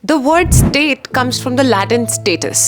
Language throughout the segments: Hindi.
The word state comes from the Latin status,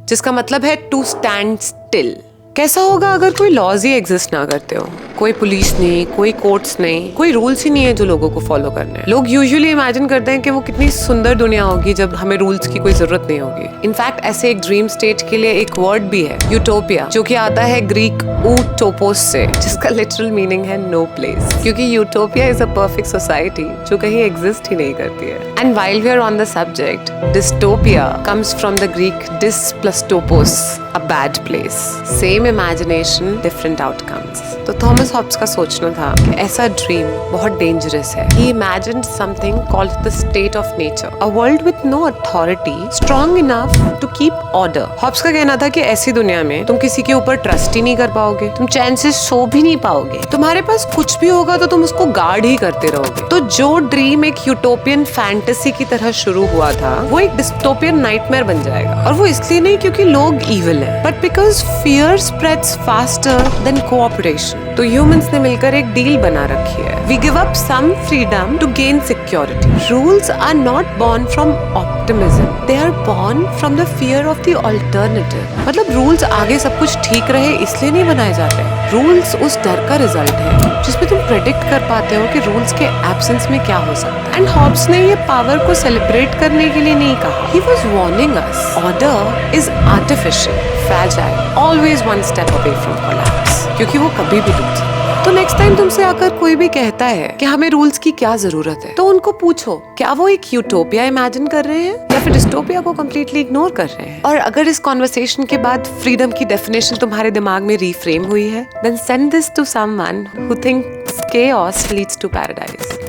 जिसका मतलब है टू स्टैंड स्टिल। कैसा होगा अगर कोई लॉज ही एग्जिस्ट ना करते हो, कोई पुलिस नहीं, कोई कोर्ट्स नहीं, कोई रूल्स ही नहीं है जो लोगों को फॉलो करने हैं। लोग यूजुअली इमेजिन करते हैं कि वो कितनी सुंदर दुनिया होगी जब हमें रूल्स की कोई जरूरत नहीं होगी। इनफैक्ट ऐसे एक ड्रीम स्टेट के लिए एक वर्ड भी है, यूटोपिया, जो कि आता है ग्रीक ऊटोपोस से, जिसका लिटरल मीनिंग है नो प्लेस, क्योंकि utopia is a perfect society जो कहीं एग्जिस्ट ही नहीं करती है। And while we are on the subject, dystopia comes from the Greek dys plus topos, a bad place. Same imagination, different outcomes. तो थॉमस हॉब्स का सोचना था कि ऐसा ड्रीम बहुत डेंजरस है। He imagined something called the state of nature, a world with no authority strong enough to keep order. Hobbes का कहना था कि ऐसी दुनिया में तुम किसी के ऊपर ट्रस्ट ही नहीं कर पाओगे, तुम चैन से सो भी नहीं पाओगे, तुम्हारे पास कुछ भी होगा तो तुम उसको गार्ड ही करते रहोगे। तो जो ड्रीम एक यूटोपियन फैंटेसी की तरह शुरू हुआ था, वो एक डिस्टोपियन नाइटमेयर बन जाएगा। और वो इसलिए नहीं क्योंकि लोग इविल हैं, but because fear spreads faster than cooperation. तो ह्यूमंस ने मिलकर एक डील बना रखी है। We give up some freedom to gain security. Rules are not born from optimism. They are born from the fear of the alternative. मतलब रूल्स आगे सब कुछ ठीक रहे इसलिए नहीं बनाए जाते। रूल्स उस डर का रिजल्ट है जिसमें तुम प्रेडिक्ट कर पाते हो कि रूल्स के एब्सेंस में क्या हो सकता है। एंड हॉब्स ने ये पावर को सेलिब्रेट करने के लिए नहीं कहा। He was warning us. Order is artificial, fragile, always one step away from collapse. क्योंकि वो कभी भी टूट सकता है। तो नेक्स्ट टाइम तुमसे आकर कोई भी कहता है कि हमें रूल्स की क्या जरूरत है, तो उनको पूछो क्या वो एक यूटोपिया इमेजिन कर रहे हैं या फिर डिस्टोपिया को कम्प्लीटली इग्नोर कर रहे हैं। और अगर इस कॉन्वर्सेशन के बाद फ्रीडम की डेफिनेशन तुम्हारे दिमाग में रीफ्रेम हुई है, then send this to someone who thinks chaos leads to paradise.